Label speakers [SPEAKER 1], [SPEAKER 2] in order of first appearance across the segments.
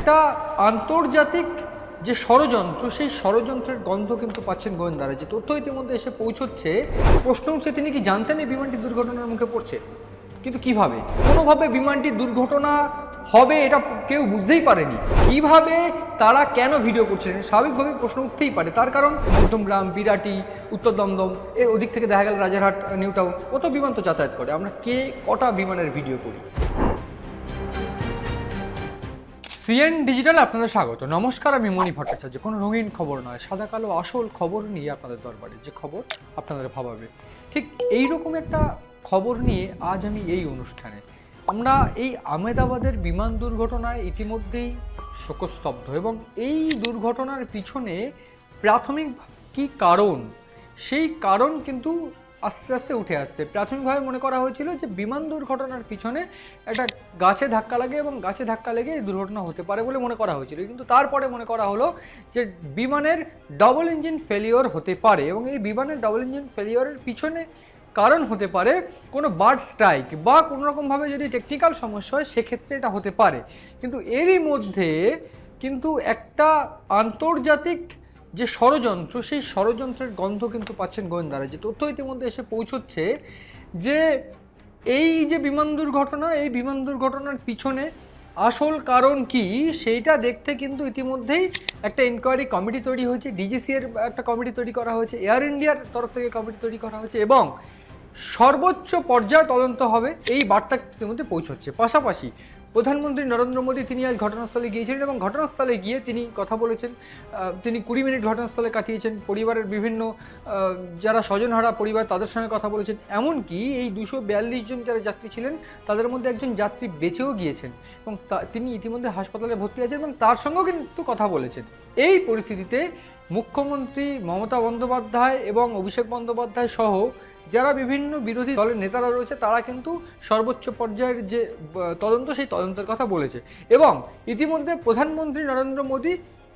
[SPEAKER 1] একটা আন্তর্জাতিক যে ষড়যন্ত্র, সেই ষড়যন্ত্রের গন্ধ কিন্তু পাচ্ছেন গোয়েন্দারা। যে তথ্য ইতিমধ্যে এসে পৌঁছচ্ছে, প্রশ্ন উঠছে তিনি কি জানতেন এই বিমানটি দুর্ঘটনার মুখে পড়ছে, কিন্তু কিভাবে? কোনোভাবে বিমানটি দুর্ঘটনা হবে এটা কেউ বুঝতেই পারেনি। কিভাবে তারা কেন ভিডিও করছিলেন স্বাভাবিকভাবে প্রশ্ন উঠতেই পারে। তার কারণ মধ্যমগ্রাম, বিরাটি, উত্তর দমদম, এর ওদিক থেকে দেখা গেল রাজারহাট, নিউ টাউন, কত বিমান তো যাতায়াত করে। আমরা কে কটা বিমানের ভিডিও করি। সিএন ডিজিটাল আপনাদের স্বাগত। নমস্কার, আমি মণি ভট্টাচার্য। কোনো রঙিন খবর নয়, সাদা কালো আসল খবর নিয়ে আপনাদের দরবারে, যে খবর আপনাদের ভাবাবে। ঠিক এইরকম একটা খবর নিয়ে আজ আমি এই অনুষ্ঠানে, আমরা এই আহমেদাবাদের বিমান দুর্ঘটনায় ইতিমধ্যেই শোকস্তব্ধ, এবং এই দুর্ঘটনার পিছনে প্রাথমিক কি কারণ, সেই কারণ কিন্তু আস্তে আস্তে উঠে আসছে। প্রাথমিকভাবে মনে করা হয়েছিল যে বিমান দুর্ঘটনার পিছনে একটা গাছে ধাক্কা লাগে এবং গাছে ধাক্কা লেগে এই দুর্ঘটনা হতে পারে বলে মনে করা হয়েছিল। কিন্তু তারপরে মনে করা হলো যে বিমানের ডাবল ইঞ্জিন ফেলিওর হতে পারে, এবং এই বিমানের ডাবল ইঞ্জিন ফেলিওরের পিছনে কারণ হতে পারে কোনো বার্ড স্ট্রাইক বা কোনো রকমভাবে যদি টেকনিক্যাল সমস্যা হয় সেক্ষেত্রে এটা হতে পারে। কিন্তু এরই মধ্যে কিন্তু একটা আন্তর্জাতিক যে ষড়যন্ত্র, সেই ষড়যন্ত্রের গন্ধ কিন্তু পাচ্ছেন গোয়েন্দারা। যে তথ্য ইতিমধ্যে এসে পৌঁছচ্ছে যে এই যে বিমান দুর্ঘটনা, এই বিমান দুর্ঘটনার পিছনে আসল কারণ কি সেইটা দেখতে কিন্তু ইতিমধ্যেই একটা ইনকোয়ারি কমিটি তৈরি হয়েছে। ডিজিসি এর একটা কমিটি তৈরি করা হয়েছে, এয়ার ইন্ডিয়ার তরফ থেকে কমিটি তৈরি করা হয়েছে, এবং সর্বোচ্চ পর্যায়ে তদন্ত হবে, এই বার্তা ইতিমধ্যে পৌঁছচ্ছে। পাশাপাশি প্রধানমন্ত্রী নরেন্দ্র মোদী তিনি আজ ঘটনাস্থলে গিয়েছিলেন, এবং ঘটনাস্থলে গিয়ে তিনি কথা বলেছেন। তিনি 20 মিনিট ঘটনাস্থলে কাটিয়েছেন, পরিবারের বিভিন্ন যারা স্বজনহারা পরিবার তাদের সঙ্গে কথা বলেছেন। এমনকি এই 242 জন যারা যাত্রী ছিলেন তাদের মধ্যে একজন যাত্রী বেঁচেও গিয়েছেন, এবং তিনি ইতিমধ্যে হাসপাতালে ভর্তি আছেন, এবং তার সঙ্গেও কিন্তু কথা বলেছেন। এই পরিস্থিতিতে মুখ্যমন্ত্রী মমতা বন্দ্যোপাধ্যায় এবং অভিষেক বন্দ্যোপাধ্যায় সহ যারা বিভিন্ন বিরোধী দলের নেতারা রয়েছে তারা কিন্তু সর্বোচ্চ পর্যায়ের যে তদন্ত, সেই তদন্তের কথা বলেছে। এবং ইতিমধ্যে প্রধানমন্ত্রী নরেন্দ্র মোদী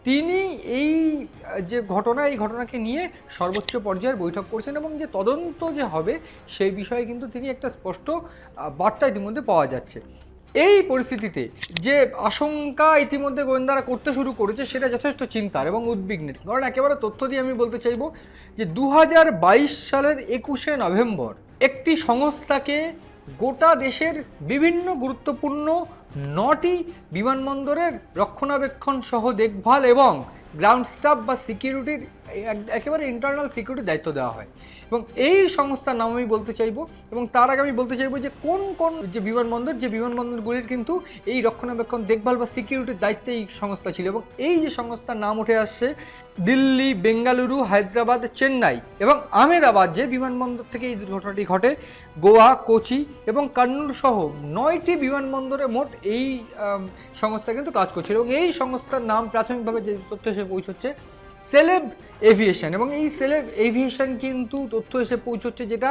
[SPEAKER 1] তিনি এই যে ঘটনা, এই ঘটনাকে নিয়ে সর্বোচ্চ পর্যায়ের বৈঠক করছেন, এবং যে তদন্ত যে হবে সেই বিষয়ে কিন্তু তিনি একটা স্পষ্ট বার্তা ইতিমধ্যে পাওয়া যাচ্ছে। এই পরিস্থিতিতে যে আশঙ্কা ইতিমধ্যে গোয়েন্দারা করতে শুরু করেছে সেটা যথেষ্ট চিন্তার এবং উদ্বিগ্নের। কারণ একেবারে তথ্য দিয়ে আমি বলতে চাইব যে 2022 সালের 21শে নভেম্বর একটি সংস্থাকে গোটা দেশের বিভিন্ন গুরুত্বপূর্ণ 9টি বিমানবন্দরের রক্ষণাবেক্ষণ সহ দেখভাল এবং গ্রাউন্ড স্টাফ বা সিকিউরিটির একেবারে ইন্টারনাল সিকিউরিটির দায়িত্ব দেওয়া হয়। এবং এই সংস্থার নাম আমি বলতে চাইব, এবং তার আগে আমি বলতে চাইবো যে কোন কোন যে বিমানবন্দর, যে বিমানবন্দরগুলির কিন্তু এই রক্ষণাবেক্ষণ দেখভাল বা সিকিউরিটির দায়িত্বে এই সংস্থা ছিল। এবং এই যে সংস্থার নাম উঠে আসছে দিল্লি, বেঙ্গালুরু, হায়দ্রাবাদ, চেন্নাই এবং আহমেদাবাদ যে বিমানবন্দর থেকে এই দুর্ঘটনাটি ঘটে, গোয়া, কোচি এবং কান্নুর সহ 9টি বিমানবন্দরে মোট এই সংস্থা কিন্তু কাজ করছিল। এবং এই সংস্থার নাম প্রাথমিকভাবে যে তথ্য এসে পৌঁছচ্ছে সেলেব এভিয়েশন, এবং এই সেলেব এভিয়েশন কিন্তু তথ্য এসে পৌঁছচ্ছে যেটা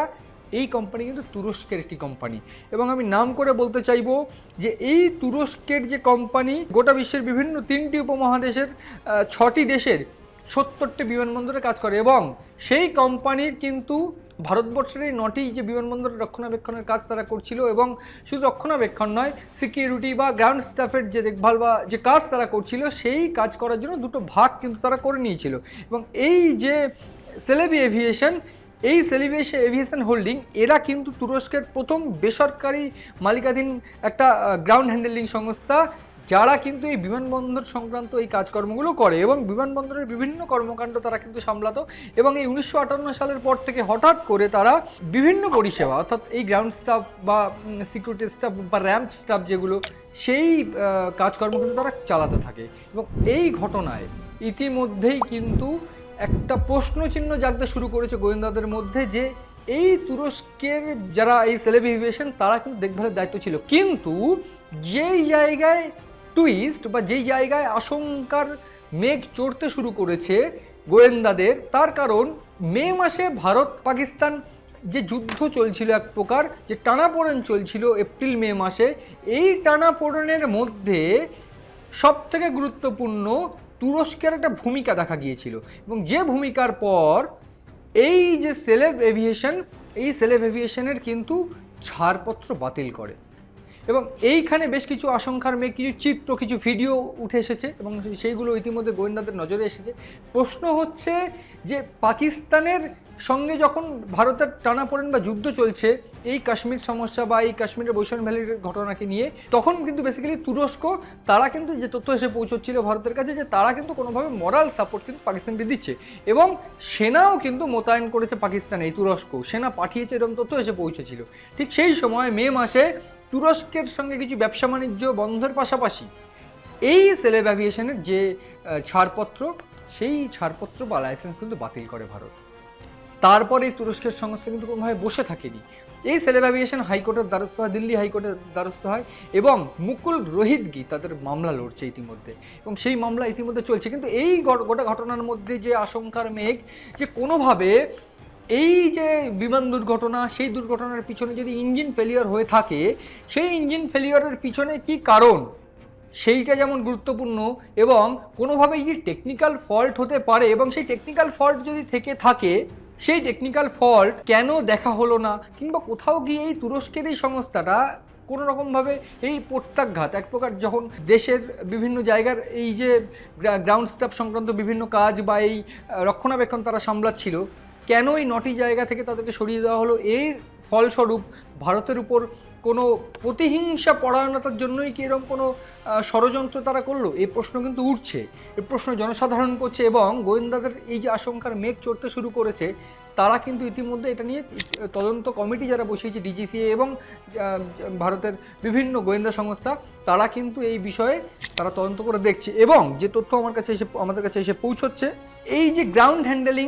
[SPEAKER 1] এই কোম্পানি কিন্তু তুরস্কের একটি কোম্পানি। এবং আমি নাম করে বলতে চাইবো যে এই তুরস্কের যে কোম্পানি গোটা বিশ্বের বিভিন্ন 3টি উপমহাদেশের 6টি দেশের 70টি বিমানবন্দরে কাজ করে, এবং সেই কোম্পানির কিন্তু ভারতবর্ষের এই 9টি যে বিমানবন্দরের রক্ষণাবেক্ষণের কাজ তারা করছিল, এবং শুধু রক্ষণাবেক্ষণ নয়, সিকিউরিটি বা গ্রাউন্ড স্টাফের যে দেখভাল বা যে কাজ তারা করছিল সেই কাজ করার জন্য দুটো ভাগ কিন্তু তারা করে নিয়েছিল। এবং এই যে সেলেবি এভিয়েশন, এই সেলেবি এভিয়েশন হোল্ডিং, এরা কিন্তু তুরস্কের প্রথম বেসরকারি মালিকাধীন একটা গ্রাউন্ড হ্যান্ডেলিং সংস্থা, যারা কিন্তু এই বিমানবন্দর সংক্রান্ত এই কাজকর্মগুলো করে এবং বিমানবন্দরের বিভিন্ন কর্মকাণ্ড তারা কিন্তু সামলাতো। এবং এই 1958 সালের পর থেকে হঠাৎ করে তারা বিভিন্ন পরিষেবা, অর্থাৎ এই গ্রাউন্ড স্টাফ বা সিকিউরিটি স্টাফ বা র্যাম্প স্টাফ যেগুলো, সেই কাজকর্ম কিন্তু তারা চালাতে থাকে। এবং এই ঘটনায় ইতিমধ্যেই কিন্তু একটা প্রশ্নচিহ্ন জাগতে শুরু করেছে গোয়েন্দাদের মধ্যে, যে এই তুরস্কের যারা এই সেলেবি এভিয়েশন তারা কিন্তু দেখভালের দায়িত্ব ছিল, কিন্তু যেই জায়গায় টুইস্ট বা যেই জায়গায় আশঙ্কার মেঘ চড়তে শুরু করেছে গোয়েন্দাদের, তার কারণ মে মাসে ভারত পাকিস্তান যে যুদ্ধ চলছিল, এক প্রকার যে টানাপোড়েন চলছিল এপ্রিল মে মাসে, এই টানাপোড়েনের মধ্যে সবথেকে গুরুত্বপূর্ণ তুরস্কের একটা ভূমিকা দেখা গিয়েছিল। এবং যে ভূমিকার পর এই যে সেলেব এভিয়েশন, এই সেলেব এভিয়েশনের কিন্তু ছাড়পত্র বাতিল করে। এবং এইখানে বেশ কিছু আশঙ্কার মেয়ে কিছু চিত্র কিছু ভিডিও উঠে এসেছে এবং সেইগুলো ইতিমধ্যে গোয়েন্দাদের নজরে এসেছে। প্রশ্ন হচ্ছে যে পাকিস্তানের সঙ্গে যখন ভারতের টানাপোড়েন বা যুদ্ধ চলছে এই কাশ্মীর সমস্যা বা এই কাশ্মীরের বৈষম্য ভ্যালির ঘটনাকে নিয়ে, তখন কিন্তু বেসিক্যালি তুরস্ক তারা কিন্তু যে তথ্য এসে পৌঁছচ্ছিল ভারতের কাছে যে তারা কিন্তু কোনোভাবে মরাল সাপোর্ট কিন্তু পাকিস্তানকে দিচ্ছে এবং সেনাও কিন্তু মোতায়েন করেছে পাকিস্তানে, এই তুরস্ক সেনা পাঠিয়েছে এরকম তথ্য এসে পৌঁছেছিল। ঠিক সেই সময় মে মাসে তুরস্কের সঙ্গে কিছু ব্যবসা বাণিজ্য বন্ধের পাশাপাশি এই সেলেব অ্যাভিয়েশনের যে ছাড়পত্র সেই ছাড়পত্র বা লাইসেন্স কিন্তু বাতিল করে ভারত। তারপরে তুরস্কের সংস্থা কিন্তু কোনোভাবে বসে থাকেনি। এই সেলেব অ্যাভিয়েশন হাইকোর্টের দ্বারস্থ হয়, দিল্লি হাইকোর্টের দ্বারস্থ হয় এবং মুকুল রোহিতগি তাদের মামলা লড়ছে ইতিমধ্যে এবং সেই মামলা ইতিমধ্যে চলছে। কিন্তু এই গোটা ঘটনার মধ্যে যে আশঙ্কার মেঘ যে কোনোভাবে এই যে বিমান দুর্ঘটনা সেই দুর্ঘটনার পিছনে যদি ইঞ্জিন ফেলিয়ার হয়ে থাকে, সেই ইঞ্জিন ফেলিয়ারের পিছনে কি কারণ সেইটা যেমন গুরুত্বপূর্ণ এবং কোনোভাবে কি টেকনিক্যাল ফল্ট হতে পারে এবং সেই টেকনিক্যাল ফল্ট যদি থেকে থাকে সেই টেকনিক্যাল ফল্ট কেন দেখা হলো না, কিংবা কোথাও গিয়ে এই তুরস্কের এই সংস্থাটা কোনো রকমভাবে এই প্রত্যাঘাত এক প্রকার যখন দেশের বিভিন্ন জায়গার এই যে গ্রাউন্ড স্টাফ সংক্রান্ত বিভিন্ন কাজ বা এই রক্ষণাবেক্ষণ তারা সামলাচ্ছিল, কেন এই 9টি জায়গা থেকে তাদেরকে সরিয়ে দেওয়া হলো, এর ফলস্বরূপ ভারতের উপর কোনো প্রতিহিংসা পরায়ণতার জন্যই কি এরকম কোনো ষড়যন্ত্র তারা করলো, এই প্রশ্ন কিন্তু উঠছে। এই প্রশ্ন জনসাধারণ করছে এবং গোয়েন্দাদের এই যে আশঙ্কার মেঘ চড়তে শুরু করেছে তারা কিন্তু ইতিমধ্যে এটা নিয়ে তদন্ত কমিটি যারা বসিয়েছে ডিজিসিএ এবং ভারতের বিভিন্ন গোয়েন্দা সংস্থা তারা কিন্তু এই বিষয়ে তারা তদন্ত করে দেখছে। এবং যে তথ্য আমাদের কাছে এসে পৌঁছচ্ছে এই যে গ্রাউন্ড হ্যান্ডেলিং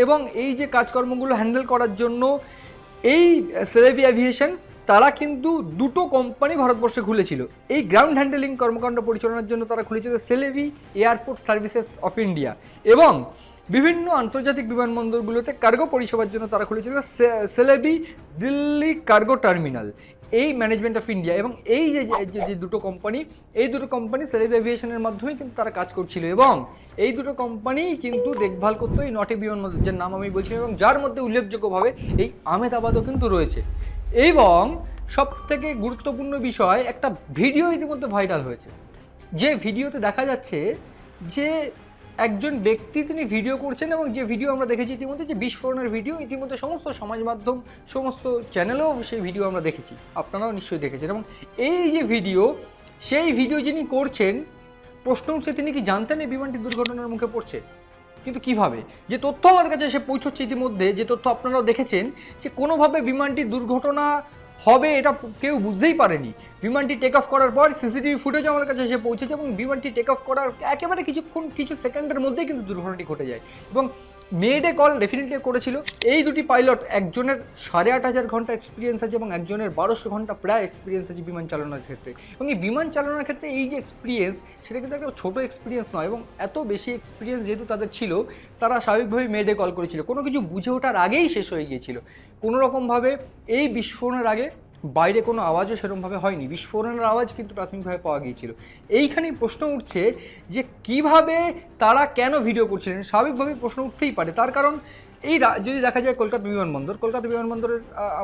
[SPEAKER 1] এবং এই যে কাজকর্মগুলো হ্যান্ডেল করার জন্য এই সেলেভি অ্যাভিয়েশন তারা কিন্তু দুটো কোম্পানি ভারতবর্ষে খুলেছিল। এই গ্রাউন্ড হ্যান্ডেলিং কর্মকাণ্ড পরিচালনার জন্য তারা খুলেছিল সেলেভি এয়ারপোর্ট সার্ভিসেস অফ ইন্ডিয়া এবং বিভিন্ন আন্তর্জাতিক বিমানবন্দরগুলোতে কার্গো পরিষেবার জন্য তারা খুলেছিল সেলেভি দিল্লি কার্গো টার্মিনাল, এই ম্যানেজমেন্ট অফ ইন্ডিয়া। এবং এই যে দুটো কোম্পানি, এই দুটো কোম্পানি সেলেভি অ্যাভিয়েশনের মাধ্যমেই কিন্তু তারা কাজ করছিল এবং এই দুটো কোম্পানি কিন্তু দেখভাল করতো এই 9টি বিমানবন্দর যার নাম আমি বলছি এবং যার মধ্যে উল্লেখযোগ্যভাবে এই আহমেদাবাদও কিন্তু রয়েছে। এবং সবথেকে গুরুত্বপূর্ণ বিষয় একটা ভিডিও ইতিমধ্যে ভাইরাল হয়েছে, যে ভিডিওতে দেখা যাচ্ছে যে একজন ব্যক্তি তিনি ভিডিও করছেন এবং যে ভিডিও আমরা দেখেছি ইতিমধ্যে যে বিস্ফোরণের ভিডিও ইতিমধ্যে সমস্ত সমাজ মাধ্যম সমস্ত চ্যানেলেও সেই ভিডিও আমরা দেখেছি, আপনারাও নিশ্চয়ই দেখেছেন। এবং এই যে ভিডিও সেই ভিডিও যিনি করছেন প্রশ্ন উঠছে তিনি কি জানতেন এই বিমানটি দুর্ঘটনার মুখে পড়ছে, কিন্তু কিভাবে, যে তথ্য আমাদের কাছে এসে পৌঁছচ্ছে ইতিমধ্যে, যে তথ্য আপনারাও দেখেছেন যে কোনোভাবে বিমানটি দুর্ঘটনা হবে এটা কেউ বুঝতেই পারেনি। বিমানটি টেক অফ করার পর সিসিটিভি ফুটেজ আমার কাছে এসে পৌঁছেছে এবং বিমানটি টেক অফ করার একেবারে কিছু সেকেন্ডের মধ্যেই কিন্তু দুর্ঘটনাটি ঘটে যায় এবং মেডে কল ডেফিনেটলি করেছিল। এই দুটি পাইলট একজনের 8,500 ঘন্টা এক্সপিরিয়েন্স আছে এবং একজনের 1200 ঘন্টা প্রায় এক্সপিরিয়েন্স আছে বিমান চালানোর ক্ষেত্রে। এবং এই বিমান চালানোর ক্ষেত্রে এই যে এক্সপিরিয়েন্স সেটা কিন্তু একটা ছোটো এক্সপিরিয়েন্স নয় এবং এত বেশি এক্সপিরিয়েন্স যেহেতু তাদের ছিল তারা স্বাভাবিকভাবেই মেডে কল করেছিল, কোনো কিছু বুঝে ওঠার আগেই শেষ হয়ে গিয়েছিল। কোনো রকমভাবে এই বিস্ফোরণের আগে বাইরে কোনো আওয়াজও সেরকমভাবে হয়নি, বিস্ফোরণের আওয়াজ কিন্তু প্রাথমিকভাবে পাওয়া গিয়েছিল। এইখানেই প্রশ্ন উঠছে যে কিভাবে তারা কেন ভিডিও করছিলেন, স্বাভাবিকভাবেই প্রশ্ন উঠতেই পারে। তার কারণ এই যদি দেখা যায় কলকাতা বিমানবন্দরের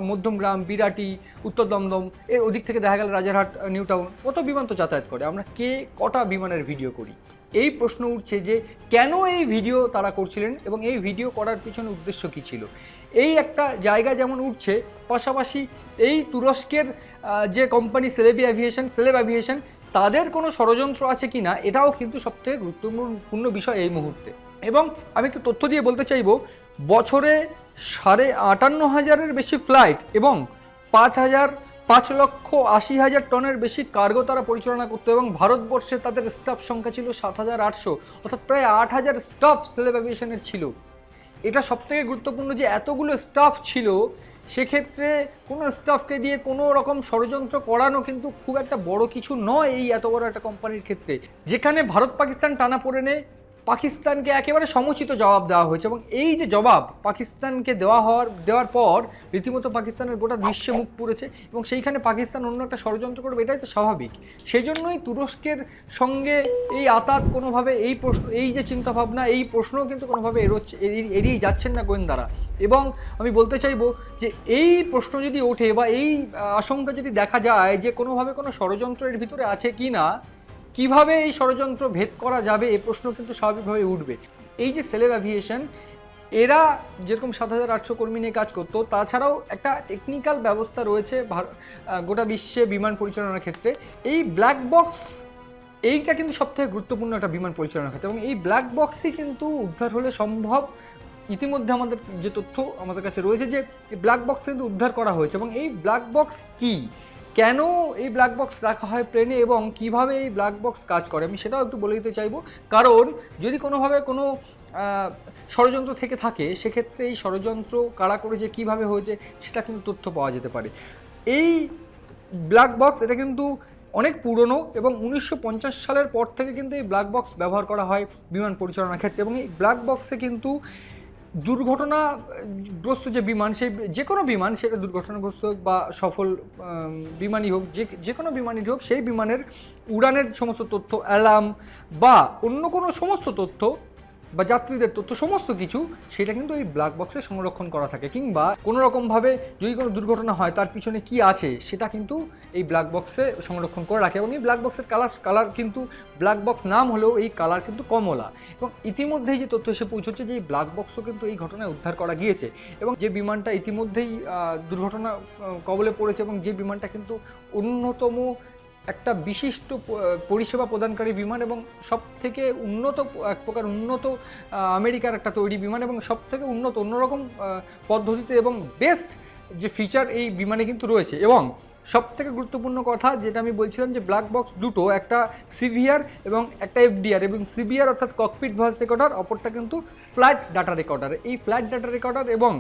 [SPEAKER 1] মধ্যমগ্রাম, বিরাটি, উত্তর দমদম এর ওদিক থেকে দেখা গেল রাজারহাট, নিউ টাউন, কত বিমান তো যাতায়াত করে, আমরা কে কটা বিমানের ভিডিও করি। এই প্রশ্ন উঠছে যে কেন এই ভিডিও তারা করছিলেন এবং এই ভিডিও করার পিছনে উদ্দেশ্য কী ছিল। এই একটা জায়গা যেমন উঠছে, পাশাপাশি এই তুরস্কের যে কোম্পানি সেলেভ অ্যাভিয়েশন তাদের কোনো ষড়যন্ত্র আছে কি না এটাও কিন্তু সবথেকে গুরুত্বপূর্ণ বিষয় এই মুহূর্তে। এবং আমি একটু তথ্য দিয়ে বলতে চাইব, বছরে 58,500-এর বেশি ফ্লাইট এবং 5,80,000 টনের বেশি কার্গো তারা পরিচালনা করতো এবং ভারতবর্ষে তাদের স্টাফ সংখ্যা ছিল 7,800, অর্থাৎ প্রায় 8,000 স্টাফ সেলেভ অ্যাভিয়েশনের ছিল। এটা সবথেকে গুরুত্বপূর্ণ যে এতগুলো স্টাফ ছিল, সেক্ষেত্রে কোনো স্টাফকে দিয়ে কোনো রকম ষড়যন্ত্র করানো কিন্তু খুব একটা বড় কিছু নয় এই এত বড় একটা কোম্পানির ক্ষেত্রে, যেখানে ভারত পাকিস্তান টানাপোড়েনে পাকিস্তানকে একেবারে সমুচিত জবাব দেওয়া হয়েছে, এবং এই যে জবাব পাকিস্তানকে দেওয়ার পর রীতিমতো পাকিস্তানের গোটা বিশ্বে মুখ পুড়েছে, এবং সেইখানে পাকিস্তান অন্য একটা ষড়যন্ত্র করবে, এটাই তো স্বাভাবিক। সেই জন্যই তুরস্কের সঙ্গে এই আতাত কোনোভাবে এই প্রশ্ন, এই যে চিন্তাভাবনা, এই প্রশ্নও কিন্তু কোনোভাবে এড়িয়ে যাচ্ছেন না গোয়েন্দারা। এবং আমি বলতে চাইবো যে এই প্রশ্ন যদি ওঠে বা এই আশঙ্কা যদি দেখা যায় যে কোনোভাবে কোনো ষড়যন্ত্রের ভিতরে আছে কি না, কিভাবে এই ষড়যন্ত্র ভেদ করা যাবে, এই প্রশ্ন কিন্তু স্বাভাবিকভাবে উঠবে। এই যে সেলেব অ্যাভিয়েশন, এরা যেরকম 7,800 কর্মী নিয়ে কাজ করতো, তাছাড়াও একটা টেকনিক্যাল ব্যবস্থা রয়েছে গোটা বিশ্বে বিমান পরিচালনার ক্ষেত্রে। এই ব্ল্যাক বক্স, এইটা কিন্তু সবথেকে গুরুত্বপূর্ণ একটা বিমান পরিচালনার ক্ষেত্রে, এবং এই ব্ল্যাক বক্সই কিন্তু উদ্ধার হলে সম্ভব। ইতিমধ্যে আমাদের যে তথ্য আমাদের কাছে রয়েছে যে এই ব্ল্যাক বক্স কিন্তু উদ্ধার করা হয়েছে, এবং এই ব্ল্যাক বক্স কি, কেন এই ব্ল্যাক বক্স রাখা হয় প্লেনে, এবং কিভাবে এই ব্ল্যাক বক্স কাজ করে, আমি সেটাও একটু বলে দিতে চাইবো। কারণ যদি কোনোভাবে কোনো ষড়যন্ত্র থেকে থাকে, সেক্ষেত্রে এই ষড়যন্ত্র কারা করেছে, কীভাবে হয়েছে, সেটা কিন্তু তথ্য পাওয়া যেতে পারে। এই ব্ল্যাক বক্স এটা কিন্তু অনেক পুরনো, এবং 1950 সালের পর থেকে কিন্তু এই ব্ল্যাক বক্স ব্যবহার করা হয় বিমান পরিচালনার ক্ষেত্রে। এবং এই ব্ল্যাক বক্সে কিন্তু দুর্ঘটনাগ্রস্ত যে বিমান, সেই যে কোনো বিমান, সেটা দুর্ঘটনাগ্রস্ত হোক বা সফল বিমানই হোক, যে কোনো বিমানই হোক, সেই বিমানের উড়ানের সমস্ত তথ্য, অ্যালার্ম বা অন্য কোনো সমস্ত তথ্য বা যাত্রীদের তথ্য, সমস্ত কিছু সেটা কিন্তু এই ব্ল্যাক বক্সে সংরক্ষণ করা থাকে। কিংবা কোনো রকমভাবে যদি কোনো দুর্ঘটনা হয়, তার পিছনে কি আছে সেটা কিন্তু এই ব্ল্যাক বক্সে সংরক্ষণ করে রাখে। এবং এই ব্ল্যাক বক্সের কালার কিন্তু, ব্ল্যাক বক্স নাম হলেও এই কালার কিন্তু কমলা। এবং ইতিমধ্যেই যে তথ্য এসে পৌঁছচ্ছে যে এই ব্ল্যাক বক্সও কিন্তু এই ঘটনায় উদ্ধার করা গিয়েছে, এবং যে বিমানটা ইতিমধ্যেই দুর্ঘটনা কবলে পড়েছে, এবং যে বিমানটা কিন্তু অন্যতম একটা বিশিষ্ট পরিষেবা প্রদানকারী বিমান, এবং সব থেকে উন্নত, এক প্রকার উন্নত আমেরিকার একটা তৈরি বিমান, এবং সব থেকে উন্নত অন্যরকম পদ্ধতিতে এবং বেস্ট যে ফিচার এই বিমানে কিন্তু রয়েছে। এবং সব থেকে গুরুত্বপূর্ণ কথা যেটা আমি বলছিলাম যে ব্ল্যাক বক্স দুটো, একটা সিভিআর এবং একটা এফডিআর, এবং সিভিআর অর্থাৎ ককপিট ভয়েস রেকর্ডার, অপরটা কিন্তু ফ্লাইট ডাটা রেকর্ডার। এই ফ্লাইট ডাটা রেকর্ডার এবং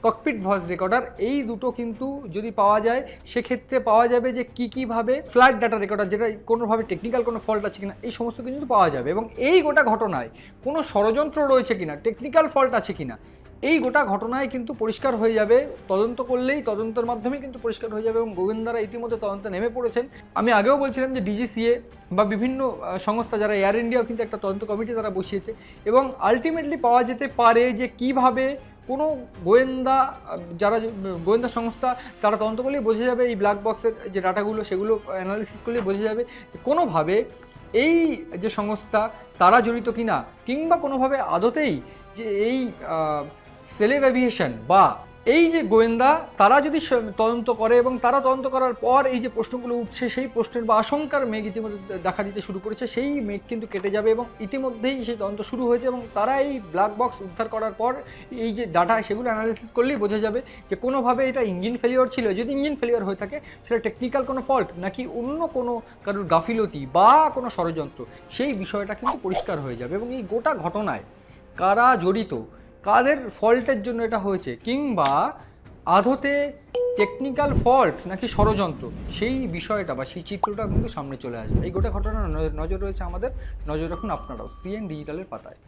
[SPEAKER 1] ককপিট ভয়েস রেকর্ডার, এই দুটো কিন্তু যদি পাওয়া যায়, সেক্ষেত্রে পাওয়া যাবে যে কীভাবে ফ্লাইট ডাটা রেকর্ডার, যেটা কোনোভাবে টেকনিক্যাল কোনো ফল্ট আছে কিনা, এই সমস্ত কিছু পাওয়া যাবে। এবং এই গোটা ঘটনায় কোনো ষড়যন্ত্র রয়েছে কিনা, টেকনিক্যাল ফল্ট আছে কিনা, এই গোটা ঘটনায় কিন্তু পরিষ্কার হয়ে যাবে। তদন্ত করলেই, তদন্তের মাধ্যমেই কিন্তু পরিষ্কার হয়ে যাবে, এবং গোয়েন্দারা ইতিমধ্যে তদন্তে নেমে পড়েছেন। আমি আগেও বলছিলাম যে ডিজিসিএ বা বিভিন্ন সংস্থা, যারা এয়ার ইন্ডিয়াও কিন্তু একটা তদন্ত কমিটি তারা বসিয়েছে, এবং আলটিমেটলি পাওয়া যেতে পারে যে কিভাবে কোনো যারা গোয়েন্দা সংস্থা, তারা তদন্ত করলেই বোঝা যাবে, এই ব্ল্যাক বক্সের যে ডাটাগুলো সেগুলো অ্যানালিসিস করলেই বোঝা যাবে কোনোভাবে এই যে সংস্থা তারা জড়িত কিনা, কিংবা কোনোভাবে আদতেই যে এই সেলেব অ্যাভিয়েশন বা এই যে গোয়েন্দা, তারা যদি তদন্ত করে, এবং তারা তদন্ত করার পর এই যে প্রশ্নগুলো উঠছে, সেই প্রশ্নের বা আশঙ্কার মেঘ ইতিমধ্যে দেখা দিতে শুরু করেছে, সেই মেঘ কিন্তু কেটে যাবে, এবং ইতিমধ্যেই সেই তদন্ত শুরু হয়েছে। এবং তারা এই ব্ল্যাক বক্স উদ্ধার করার পর এই যে ডাটা, সেগুলো অ্যানালিসিস করলেই বোঝা যাবে যে কোনোভাবে এটা ইঞ্জিন ফেলিওর ছিল। যদি ইঞ্জিন ফেলিওর হয়ে থাকে, সেটা টেকনিক্যাল কোনো ফল্ট নাকি অন্য কোনো কারোর গাফিলতি বা কোনো ষড়যন্ত্র, সেই বিষয়টা কিন্তু পরিষ্কার হয়ে যাবে। এবং এই গোটা ঘটনায় কারা জড়িত, কাদের ফল্টের জন্য এটা হয়েছে, কিংবা আদতে টেকনিক্যাল ফল্ট নাকি ষড়যন্ত্র, সেই বিষয়টা বা সেই চিত্রটা কিন্তু সামনে চলে আসবে। এই গোটা ঘটনার নজর রয়েছে আমাদের, নজর রাখুন আপনারাও সিএন ডিজিটালের পাতায়।